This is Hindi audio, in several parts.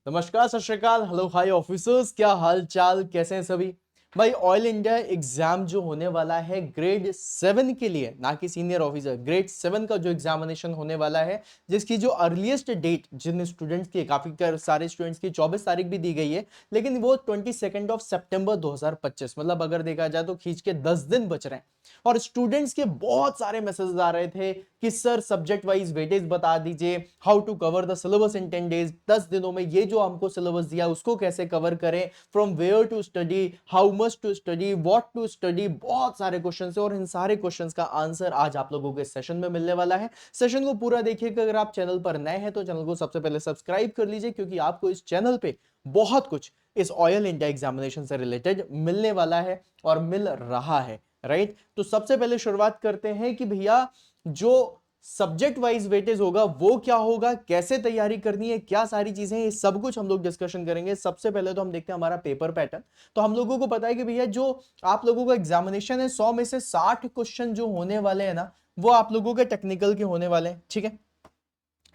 नमस्कार, सत श्री अकाल, हेलो हाय ऑफिसर्स, क्या हाल चाल, कैसे हैं सभी। भाई ऑयल इंडिया एग्जाम जो होने वाला है ग्रेड 7 के लिए, ना कि सीनियर ऑफिसर, ग्रेड 7 का जो एग्जामिनेशन होने वाला है, जिसकी जो अर्लीस्ट डेट जिन स्टूडेंट्स की, काफी सारे स्टूडेंट्स की 24 तारीख भी दी गई है, लेकिन वो 22 सितंबर 2025, मतलब अगर देखा जाए तो खींच के 10 दिन बच रहे हैं। और स्टूडेंट्स के बहुत सारे मैसेजेस आ रहे थे कि सर सब्जेक्ट वाइज वेटेज बता दीजिए, how to cover the syllabus in 10 days, 10 दिनों में ये जो हमको सिलेबस दिया उसको कैसे कवर करें, from where to study, how much to study, what to study, बहुत सारे क्वेश्चन है और इन सारे क्वेश्चंस का आंसर आज आप लोगों के सेशन में मिलने वाला है। सेशन को पूरा देखिएगा। अगर आप चैनल पर नए हैं तो चैनल को सबसे पहले सब्सक्राइब कर लीजिए, क्योंकि आपको इस चैनल पे बहुत कुछ इस ऑयल इंडिया एग्जामिनेशन से रिलेटेड मिलने वाला है और मिल रहा है। राइट, तो सबसे पहले शुरुआत करते हैं कि भैया जो सब्जेक्ट वाइज वेटेज होगा वो क्या होगा, कैसे तैयारी करनी है, क्या सारी चीजें, ये सब कुछ हम लोग डिस्कशन करेंगे। सबसे पहले तो हम देखते हैं हमारा पेपर पैटर्न। तो हम लोगों को पता है कि भैया जो आप लोगों का एग्जामिनेशन है, 100 में से 60 क्वेश्चन जो होने वाले हैं ना, वो आप लोगों के टेक्निकल के होने वाले हैं। ठीक है,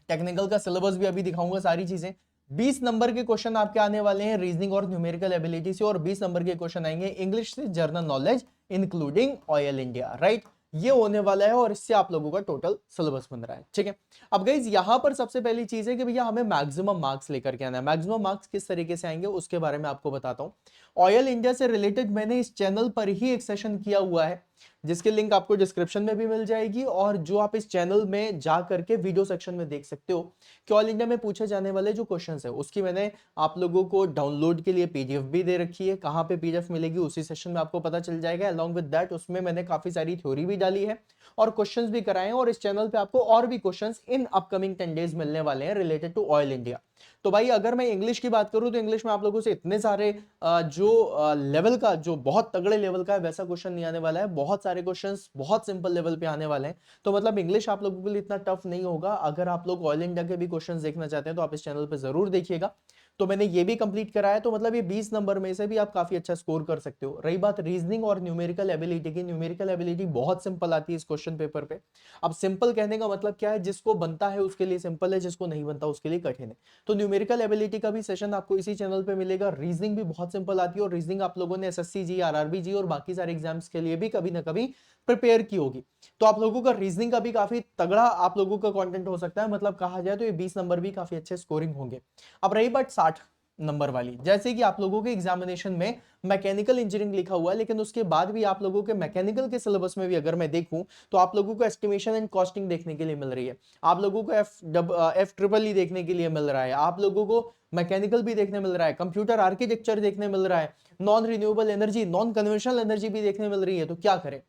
टेक्निकल का सिलेबस भी अभी दिखाऊंगा सारी चीजें। 20 नंबर के क्वेश्चन आपके आने वाले हैं रीजनिंग और न्यूमेरिकल एबिलिटी से, और 20 नंबर के क्वेश्चन आएंगे इंग्लिश से, general knowledge including oil India. Right, ये होने वाला है और इससे आप लोगों का टोटल सिलेबस बन रहा है। ठीक है, अब गाइस यहां पर सबसे पहली चीज है कि भैया हमें मैक्सिमम मार्क्स लेकर के आना है। मैक्सिमम मार्क्स किस तरीके से आएंगे उसके बारे में आपको बताता हूं। ऑयल इंडिया से रिलेटेड मैंने इस चैनल पर ही एक सेशन किया हुआ है, जिसकी लिंक आपको डिस्क्रिप्शन में भी मिल जाएगी, और जो आप इस चैनल में जा करके वीडियो सेक्शन में देख सकते हो कि ऑल इंडिया में पूछे जाने वाले जो क्वेश्चंस है उसकी मैंने आप लोगों को डाउनलोड के लिए पीडीएफ भी दे रखी है। कहां पे पीडीएफ मिलेगी उसी सेशन में आपको पता चल जाएगा। अलॉन्ग विद दैट उसमें मैंने काफी सारी थ्योरी भी डाली है और क्वेश्चंस भी कराए हैं, और इस चैनल पे आपको और भी क्वेश्चंस इन अपकमिंग 10 डेज मिलने वाले हैं रिलेटेड टू ऑयल इंडिया। तो भाई अगर मैं इंग्लिश की बात करूं तो इंग्लिश में आप लोगों से इतने सारे जो लेवल का, जो बहुत तगड़े लेवल का है वैसा क्वेश्चन नहीं आने वाला है। बहुत सारे क्वेश्चंस बहुत सिंपल लेवल पे आने वाले हैं। तो मतलब इंग्लिश आप लोगों के लिए इतना टफ नहीं होगा। अगर आप लोग ऑयल इंडिया के भी क्वेश्चंस देखना चाहते हैं तो आप इस चैनल पे जरूर देखिएगा। तो मैंने ये भी कंप्लीट करा है, तो मतलब ये 20 नंबर में से भी आप काफी अच्छा स्कोर कर सकते हो। रही बात रीजनिंग और न्यूमेरिकल एबिलिटी की, न्यूमेरिकल एबिलिटी बहुत सिंपल आती है इस क्वेश्चन पेपर पे। अब सिंपल कहने का मतलब क्या है, जिसको बनता है उसके लिए सिंपल है, जिसको नहीं बनता उसके लिए कठिन है। तो न्यूमेरिकल एबिलिटी का भी सेशन आपको इसी चैनल पे मिलेगा। रीजनिंग भी बहुत सिंपल आती है, और रीजनिंग आप लोगों ने एसएससी जी, आरआरबी जी और बाकी सारे एग्जाम्स के लिए भी कभी ना कभी प्रिपेयर की होगी। तो आप लोगों का रीजनिंग का भी काफी तगड़ा आप लोगों का कंटेंट हो सकता है। मतलब कहा जाए तो ये 20 नंबर भी काफी अच्छे स्कोरिंग होंगे। अब रही बात 60 नंबर वाली, जैसे कि आप लोगों के एग्जामिनेशन में मैकेनिकल इंजीनियरिंग लिखा हुआ है, लेकिन उसके बाद भी आप लोगों के मैकेनिकल के सिलेबस में भी अगर मैं देखूं तो आप लोगों को एस्टिमेशन एंड कॉस्टिंग देखने के लिए मिल रही है, आप लोगों को एफ ट्रिपल ई देखने के लिए मिल रहा है, आप लोगों को मैकेनिकल भी देखने मिल रहा है, कंप्यूटर आर्किटेक्चर देखने मिल रहा है, non renewable energy, non conventional energy भी देखने मिल रही है। तो क्या करें,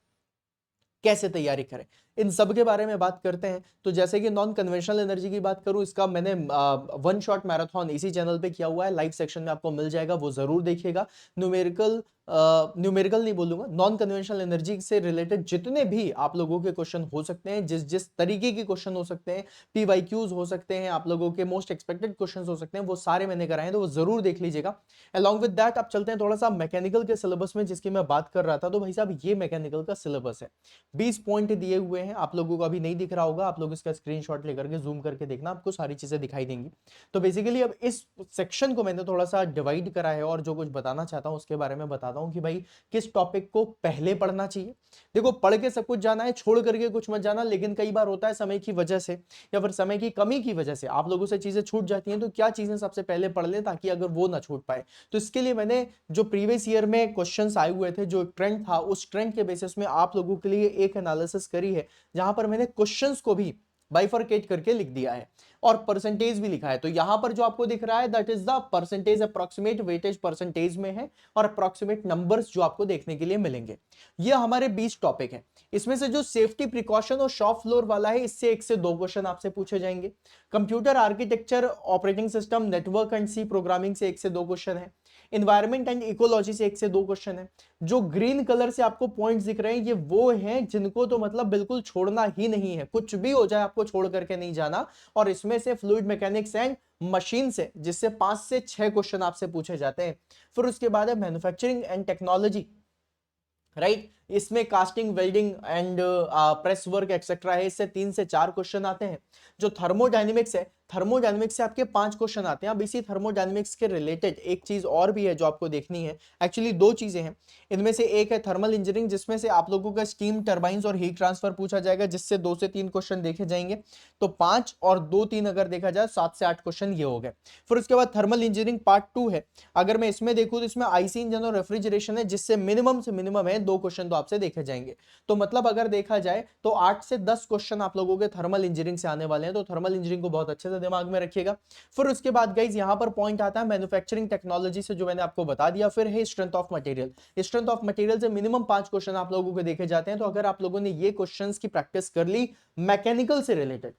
कैसे तैयारी करें, इन सब के बारे में बात करते हैं। तो जैसे कि नॉन कन्वेंशनल एनर्जी की बात करूं, इसका मैंने वन शॉट मैराथन इसी चैनल पे किया हुआ है, लाइव सेक्शन में आपको मिल जाएगा, वो जरूर देखिएगा। न्यूमेरिकल न्यूमेरिकल नहीं बोलूंगा, नॉन कन्वेंशनल एनर्जी से रिलेटेड जितने भी आप लोगों के क्वेश्चन हो सकते हैं, जिस जिस तरीके के क्वेश्चन हो सकते हैं, पीवाईक्यूज हो सकते हैं, आप लोगों के मोस्ट एक्सपेक्टेड क्वेश्चन हो सकते हैं, वो सारे मैंने कराए हैं, तो वो जरूर देख लीजिएगा। अलॉन्ग विद दैट आप चलते हैं थोड़ा सा मैकेनिकल के सिलेबस में, जिसकी मैं बात कर रहा था। तो भाई साहब ये मैकेनिकल का सिलेबस है, 20 पॉइंट दिए हुए हैं, आप लोगों को अभी नहीं दिख रहा होगा, आप लोग इसका स्क्रीनशॉट लेकर के जूम करके देखना, आपको सारी चीजें दिखाई देंगी। तो बेसिकली अब इस सेक्शन को मैंने थोड़ा सा डिवाइड करा है, और जो कुछ बताना चाहता हूं उसके बारे में बताता हूं कि भाई किस टॉपिक को पहले पढ़ना चाहिए। देखो, पढ़ के सब कुछ जाना है, छोड़ करके कुछ मत जाना, लेकिन कई बार होता है समय की वजह से या फिर समय की कमी की वजह से आप लोगों से चीजें छूट जाती हैं। तो क्या चीजें सबसे पहले पढ़ लें ताकि अगर वो ना छूट पाए। तो इसके लिए मैंने जो प्रीवियस ईयर में क्वेश्चंस आए हुए थे, जो ट्रेंड था, उस ट्रेंड के बेसिस में आप लोगों के लिए एक एनालिसिस करी है, जहां पर मैंने क्वेश्चंस को भी बाइफरकेट करके लिख दिया है और परसेंटेज भी लिखा है। तो यहां पर जो आपको दिख रहा है that is the percentage, approximate weightage percentage में है, और अप्रॉक्सीमेट नंबर्स जो आपको देखने के लिए मिलेंगे। ये हमारे 20 टॉपिक हैं। इसमें से जो सेफ्टी प्रिकॉशन और शॉप फ्लोर वाला है, इससे 1 से 2 क्वेश्चन आपसे पूछे जाएंगे। Computer architecture, operating system, network and C programming से 1 से 2 क्वेश्चन है। इन्वायरमेंट एंड इकोलॉजी से 1 से 2 क्वेश्चन है। जो ग्रीन कलर से आपको पॉइंट्स दिख रहे हैं, ये वो हैं जिनको तो मतलब बिल्कुल छोड़ना ही नहीं है, कुछ भी हो जाए आपको छोड़ करके नहीं जाना। और इसमें से फ्लूइड मैकेनिक्स एंड मशीन से, जिससे 5 से 6 क्वेश्चन आपसे पूछे जाते हैं। फिर उसके बाद है मैन्युफैक्चरिंग एंड टेक्नोलॉजी, राइट। इसमें casting, welding and press work etcetera है, इससे 3 से 4 क्वेश्चन आते हैं। जो थर्मोडायनेमिक्स है, थर्मोडायनेमिक्स से आपके 5 क्वेश्चन आते हैं। अब इसी थर्मोडायनेमिक्स के रिलेटेड एक चीज और भी है जो आपको देखनी है, एक्चुअली 2 चीजें हैं। इनमें से एक है थर्मल इंजीनियरिंग, जिसमें से आप लोगों का स्टीम टरबाइंस और हीट ट्रांसफर पूछा जाएगा, जिससे 2 से 3 क्वेश्चन देखे जाएंगे। तो 5 और 2 3 अगर देखा जाए 7 से 8 क्वेश्चन ये हो गए। फिर उसके बाद थर्मल इंजीनियरिंग पार्ट 2 है। अगर मैं इसमें देखूं तो इसमें आईसी इंजन और रेफ्रिजरेशन है, जिससे मिनिमम से मिनिमम है 2 क्वेश्चन तो आपसे देखे जाएंगे। तो मतलब अगर देखा जाए तो 8 से 10 क्वेश्चन आप लोगों के थर्मल इंजीनियरिंग से आने वाले हैं। तो थर्मल इंजीनियरिंग को बहुत अच्छे से दिमाग में रखिएगा। फिर उसके बाद गाइज यहां पर पॉइंट आता है मैन्युफैक्चरिंग टेक्नोलॉजी से, जो मैंने आपको बता दिया। फिर है strength of material. Strength of material से मिनिमम 5 क्वेश्चन आप लोगों को देखे जाते हैं। तो अगर आप लोगों ने ये क्वेश्चंस की प्रैक्टिस कर ली मैकेनिकल से रिलेटेड,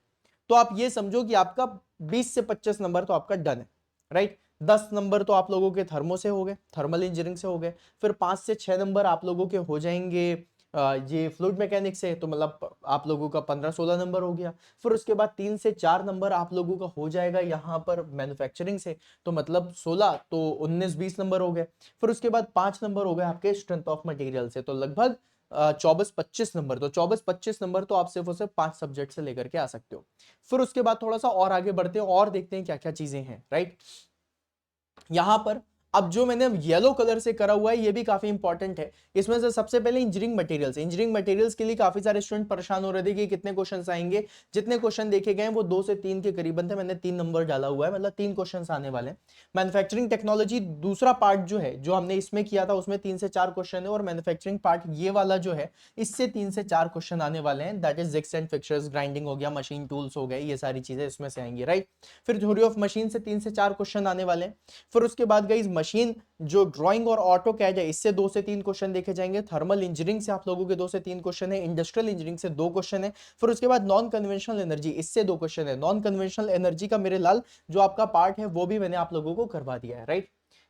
तो आप ये समझो कि आपका 20 से 25 नंबर तो आपका डन है, राइट। 10 नंबर तो आप लोगों के थर्मो से हो गए, थर्मल इंजीनियरिंग से हो गए। फिर 5 से 6 नंबर आप लोगों के हो जाएंगे ये फ्लूइड मैकेनिक्स है, तो मतलब आप लोगों का 15-16 नंबर हो गया। फिर उसके बाद 3 से 4 नंबर आप लोगों का हो जाएगा यहाँ पर मैन्युफैक्चरिंग से, तो मतलब 16, तो 19-20 नंबर हो गए। फिर उसके बाद 5 नंबर हो गए आपके स्ट्रेंथ ऑफ मटेरियल से, तो लगभग 24-25 नंबर। तो 24-25 नंबर तो आप सिर्फ और सिर्फ 5 सब्जेक्ट से लेकर के आ सकते हो। फिर उसके बाद थोड़ा सा और आगे बढ़ते हैं और देखते हैं क्या क्या चीजें हैं, राइट। यहां पर अब जो मैंने येलो कलर से करा हुआ है ये भी काफी इंपॉर्टेंट है। इसमें से सबसे पहले इंजीनियरिंग मटेरियल्स। इंजीनियरिंग मटेरियल्स के लिए काफी सारे स्टूडेंट परेशान हो रहे थे कि कितने क्वेश्चंस आएंगे। जितने क्वेश्चन देखे गए वो 2 से 3 के करीबन थे। मैंने 3 नंबर डाला हुआ है, मतलब 3 क्वेश्चंस आने वाले हैं। मैन्युफैक्चरिंग टेक्नोलॉजी दूसरा पार्ट जो है, जो हमने इसमें किया था, उसमें 3 से 4 क्वेश्चन है। और मैन्युफैक्चरिंग पार्ट ये वाला जो है, इससे 3 से 4 क्वेश्चन आने वाले हैं। That is jigs and fixtures, grinding हो गया, मशीन टूल्स हो गए, ये सारी चीजें इसमें से आएंगी, राइट। फिर थ्योरी ऑफ मशीन से 3 से 4 क्वेश्चन आने वाले हैं। फिर उसके बाद गाइस मशीन जो ड्राइंग और ऑटो कैड है, इससे 2 से 3 क्वेश्चन देखे जाएंगे। थर्मल इंजीनियरिंग से आप लोगों के 2 से 3 क्वेश्चन है। इंडस्ट्रियल इंजीनियरिंग से 2 क्वेश्चन है। फिर उसके बाद नॉन कन्वेंशनल एनर्जी, इससे 2 क्वेश्चन है। नॉन कन्वेंशनल एनर्जी का मेरे लाल जो आपका पार्ट है वो भी मैंने आप लोगों को करवा दिया है, राइट।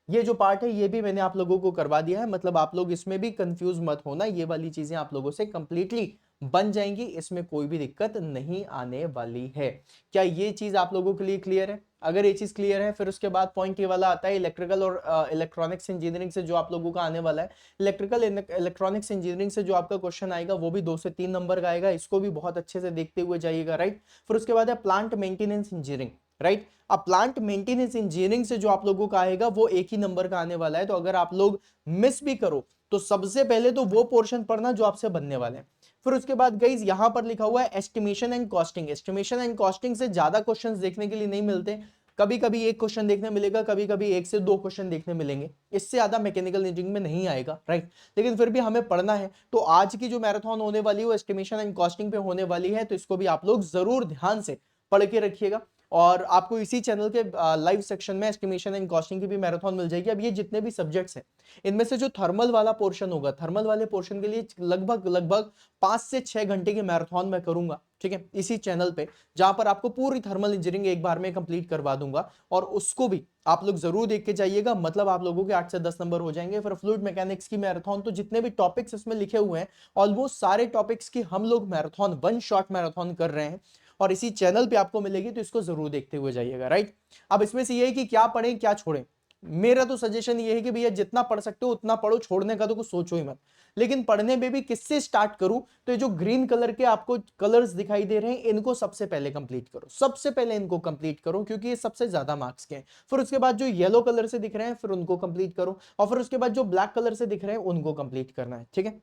ये जो पार्ट है ये भी मैंने आप लोगों को करवा दिया है, मतलब आप लोग इसमें भी कंफ्यूज मत होना। ये वाली चीजें आप लोगों से कंप्लीटली बन जाएंगी, इसमें कोई भी दिक्कत नहीं आने वाली है। क्या ये चीज आप लोगों के लिए क्लियर है? अगर ये चीज क्लियर है, फिर उसके बाद पॉइंट ये वाला आता है इलेक्ट्रिकल और इलेक्ट्रॉनिक्स इंजीनियरिंग से जो आप लोगों का आने वाला है। इलेक्ट्रिकल इलेक्ट्रॉनिक्स इंजीनियरिंग से जो आपका क्वेश्चन आएगा वो भी 2 से 3 नंबर का आएगा। इसको भी बहुत अच्छे से देखते हुए जाइएगा, राइट। फिर उसके बाद है प्लांट मेंटेनेंस इंजीनियरिंग, राइट। अब प्लांट मेंटेनेंस इंजीनियरिंग से जो आप लोगों का आएगा वो 1 ही नंबर का आने वाला है। तो अगर आप लोग मिस भी करो तो सबसे पहले तो वो पोर्शन पढ़ना जो आपसे बनने वाले हैं। फिर उसके बाद गाइस यहां पर लिखा हुआ है estimation and costing. Estimation and costing से ज्यादा क्वेश्चंस देखने के लिए नहीं मिलते। कभी कभी एक क्वेश्चन देखने मिलेगा, कभी कभी 1 से 2 क्वेश्चन देखने मिलेंगे। इससे ज्यादा मैकेनिकल इंजीनियरिंग में नहीं आएगा, राइट। लेकिन फिर भी हमें पढ़ना है। तो आज की जो मैराथन होने वाली है वो एस्टिमेशन एंड कॉस्टिंग पे होने वाली है। तो इसको भी आप लोग जरूर ध्यान से पढ़ के रखिएगा। और आपको इसी चैनल के लाइव सेक्शन में एस्टिमेशन एंड कॉस्टिंग की भी मैराथन मिल जाएगी। अब ये जितने भी सब्जेक्ट्स हैं इनमें से जो थर्मल वाला पोर्शन होगा, थर्मल वाले पोर्शन के लिए लगभग लगभग 5 से 6 घंटे की मैराथन मैं करूंगा, ठीक है, इसी चैनल पे, जहां पर आपको पूरी थर्मल इंजीनियरिंग एक बार में कंप्लीट करवा दूंगा। और उसको भी आप लोग जरूर देख के जाइएगा, मतलब आप लोगों के 8 से 10 नंबर हो जाएंगे। फिर फ्लूइड मैकेनिक्स की मैराथन, तो जितने भी टॉपिक्स इसमें लिखे हुए हैं ऑलमोस्ट सारे टॉपिक्स की हम लोग मैराथन, 1 शॉट मैराथन कर रहे हैं। और इसी चैनल पे आपको मिलेगी, तो इसको जरूर देखते हुए जाइएगा, राइट। अब इसमें से ये है कि क्या पढ़ें क्या छोड़ें। मेरा तो सजेशन ये है कि भैया जितना पढ़ सकते हो उतना पढ़ो, छोड़ने का तो कुछ सोचो ही मत। लेकिन पढ़ने में भी किससे स्टार्ट करूं, तो ये जो ग्रीन कलर के आपको कलर्स दिखाई दे रहे हैं इनको सबसे पहले कंप्लीट करो, सबसे पहले इनको कंप्लीट करो, क्योंकि ये सबसे ज्यादा मार्क्स के हैं। फिर उसके बाद जो येलो कलर से दिख रहे हैं फिर उनको कंप्लीट करो, और फिर उसके बाद जो ब्लैक कलर से दिख रहे हैं उनको कंप्लीट करना है, ठीक है।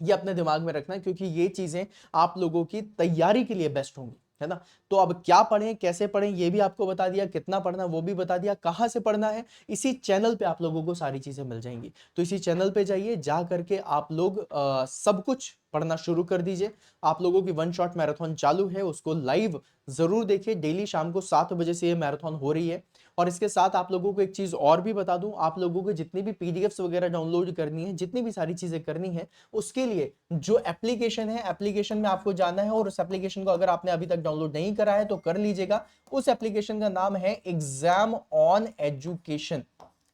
ये अपने दिमाग में रखना है, क्योंकि ये चीजें आप लोगों की तैयारी के लिए बेस्ट होंगी, है ना। तो अब क्या पढ़ें कैसे पढ़ें ये भी आपको बता दिया, कितना पढ़ना वो भी बता दिया, कहां से पढ़ना है इसी चैनल पे आप लोगों को सारी चीजें मिल जाएंगी। तो इसी चैनल पे जाइए, जा करके आप लोग सब कुछ पढ़ना शुरू कर दीजिए। आप लोगों की 1 शॉट मैराथन चालू है, उसको लाइव जरूर देखिए। डेली शाम को 7 बजे से ये मैराथन हो रही है। और इसके साथ आप लोगों को एक चीज और भी बता दूं, आप लोगों को जितनी भी पीडीएफ्स वगैरह डाउनलोड करनी है, जितनी भी सारी चीजें करनी है, उसके लिए जो एप्लीकेशन है, एप्लीकेशन में आपको जाना है। और उस एप्लीकेशन को अगर आपने अभी तक डाउनलोड नहीं करा है तो कर लीजिएगा। उस एप्लीकेशन का नाम है एग्जाम ऑन एजुकेशन,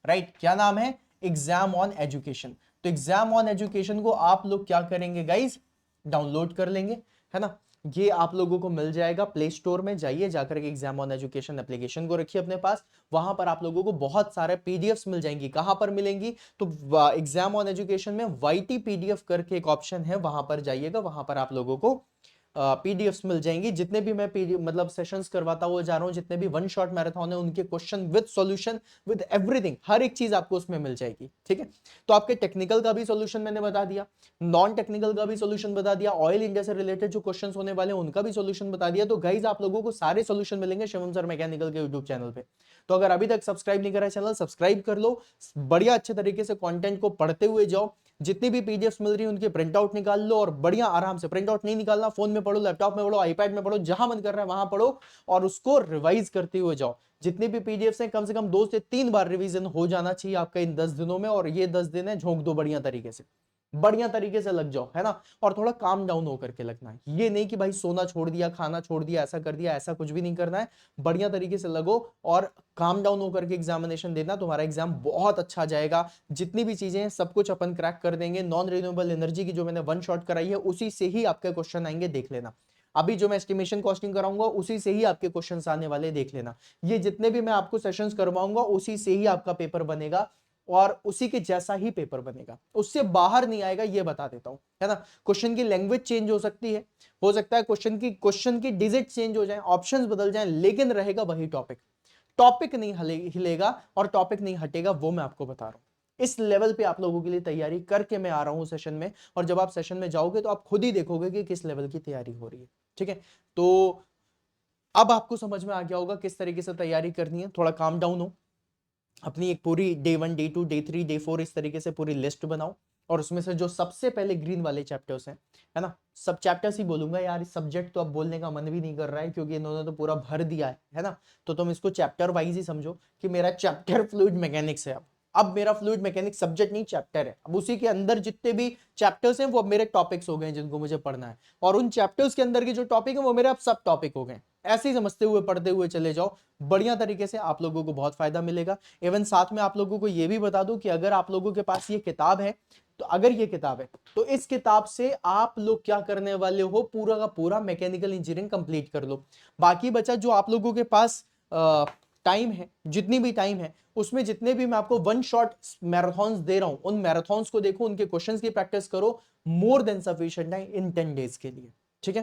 राइट। क्या नाम है? Exam on education. तो एग्जाम ऑन एजुकेशन को आप लोग क्या करेंगे गाइस, डाउनलोड कर लेंगे, है ना। ये आप लोगों को मिल जाएगा प्ले स्टोर में, जाइए जाकर के एग्जाम ऑन एजुकेशन एप्लीकेशन को रखिए अपने पास। वहां पर आप लोगों को बहुत सारे पीडीएफ्स मिल जाएंगी। कहां पर मिलेंगी? तो एग्जाम ऑन एजुकेशन में वाईटी पीडीएफ करके एक ऑप्शन है, वहां पर जाइएगा, वहां पर आप लोगों को पीडीएफ्स मिल जाएंगी। जितने भी मैं पीडीएफ मतलब सेशंस करवाता हुआ जा रहा हूं, जितने भी वन शॉट मैराथन है, उनके question with solution with everything, हर एक चीज आपको उसमें मिल जाएगी। ठीक है, तो आपके टेक्निकल का भी सॉल्यूशन मैंने बता दिया, नॉन टेक्निकल का भी सॉल्यूशन बता दिया, ऑयल इंडिया से रिलेटेड जो क्वेश्चंस होने वाले हैं उनका भी सॉल्यूशन बता दिया। तो गाइज आप लोगों को सारे सॉल्यूशन मिलेंगे शिवम सर मैकेनिकल के यूट्यूब चैनल पे। तो अगर अभी तक सब्सक्राइब नहीं करा है चैनल, सब्सक्राइब कर लो, बढ़िया अच्छे तरीके से कंटेंट को पढ़ते हुए जाओ। जितनी भी पीडीएफ्स मिल रही है उनके प्रिंट आउट निकाल लो और बढ़िया आराम से, प्रिंट आउट नहीं निकालना, फोन में पढ़ो, लैपटॉप में पढ़ो, आईपैड में पढ़ो, जहां मन कर रहा है वहां पढ़ो और उसको रिवाइज करते हुए जाओ। जितनी भी पीडीएफ्स हैं कम से कम 2 से 3 बार रिवीजन हो जाना चाहिए आपका इन 10 दिनों में, और ये 10 दिन है झोंक दो बढ़िया तरीके से, बढ़िया तरीके से लग जाओ, है ना। और थोड़ा काम डाउन होकर के लगना है, ये नहीं कि भाई सोना छोड़ दिया, खाना छोड़ दिया, ऐसा कर दिया, ऐसा कुछ भी नहीं करना है। बढ़िया तरीके से लगो और काम डाउन होकर के एग्जामिनेशन देना, तुम्हारा एग्जाम बहुत अच्छा जाएगा। जितनी भी चीजें हैं सब कुछ अपन क्रैक कर देंगे। नॉन रिन्यूएबल एनर्जी की जो मैंने वन शॉट कराई है उसी से ही आपके क्वेश्चन आएंगे, देख लेना। अभी जो मैं एस्टिमेशन कॉस्टिंग कराऊंगा उसी से ही आपके क्वेश्चंस आने वाले, देख लेना। ये जितने भी मैं आपको सेशंस करवाऊंगा उसी से ही आपका पेपर बनेगा और उसी के जैसा ही पेपर बनेगा, उससे बाहर नहीं आएगा, ये बता देता हूं, है ना। क्वेश्चन की लैंग्वेज चेंज हो सकती है, हो सकता है क्वेश्चन की डिजिट चेंज हो जाए, ऑप्शंस बदल जाएं, लेकिन रहेगा वही टॉपिक। टॉपिक नहीं हिलेगा और टॉपिक नहीं हटेगा, वो मैं आपको बता रहा हूं। इस लेवल पे आप लोगों के लिए तैयारी करके मैं आ रहा हूं सेशन में, और जब आप सेशन में जाओगे तो आप खुद ही देखोगे कि किस लेवल की तैयारी हो रही है। ठीक है, तो अब आपको समझ में आ गया होगा किस तरीके से तैयारी करनी है। थोड़ा काम डाउन हो, अपनी एक पूरी डे 1 डे 2 डे 3 डे 4 इस तरीके से पूरी लिस्ट बनाओ, और उसमें से जो सबसे पहले ग्रीन वाले चैप्टर्स हैं, है ना, सब चैप्टर्स ही बोलूंगा यार, इस सब्जेक्ट तो अब बोलने का मन भी नहीं कर रहा है क्योंकि इन्होंने तो पूरा भर दिया है ना। तो तुम इसको चैप्टर वाइज ही समझो कि मेरा चैप्टर फ्लूइड मैकेनिक्स है। अब मेरा फ्लूइड मैकेनिक्स सब्जेक्ट नहीं चैप्टर है, अब उसी के अंदर जितने भी चैप्टर्स हैं वो अब मेरे टॉपिक्स हो गए जिनको मुझे पढ़ना है, और उन चैप्टर्स के अंदर के जो टॉपिक है वो मेरे अब सब टॉपिक हो गए। ऐसे ही समझते हुए पढ़ते हुए चले जाओ, बढ़िया तरीके से आप लोगों को बहुत फायदा मिलेगा। इवन साथ में आप लोगों को यह भी बता दूं कि अगर आप लोगों के पास ये किताब है, तो अगर ये किताब है तो इस किताब से आप लोग क्या करने वाले हो, पूरा का पूरा मैकेनिकल इंजीनियरिंग कंप्लीट कर लो। बाकी बचा जो आप लोगों के पास टाइम है, जितनी भी टाइम है उसमें जितने भी मैं आपको वन शॉट मैराथन्स दे रहा हूं, उन मैराथन्स को देखो, उनके क्वेश्चंस की प्रैक्टिस करो, मोर देन सफिशिएंट है इन 10 डेज के लिए। ठीक है,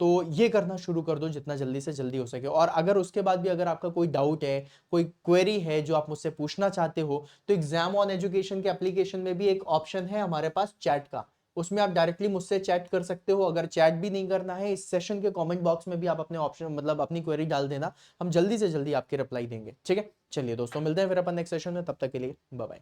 तो ये करना शुरू कर दो जितना जल्दी से जल्दी हो सके। और अगर उसके बाद भी अगर आपका कोई डाउट है, कोई क्वेरी है जो आप मुझसे पूछना चाहते हो, तो एग्जाम ऑन एजुकेशन के एप्लीकेशन में भी एक ऑप्शन है हमारे पास चैट का, उसमें आप डायरेक्टली मुझसे चैट कर सकते हो। अगर चैट भी नहीं करना है, इस सेशन के कमेंट बॉक्स में भी आप अपने ऑप्शन मतलब अपनी क्वेरी डाल देना, हम जल्दी से जल्दी आपके रिप्लाई देंगे। ठीक है, चलिए दोस्तों मिलते हैं फिर अपन नेक्स्ट सेशन में, तब तक के लिए बाय बाय।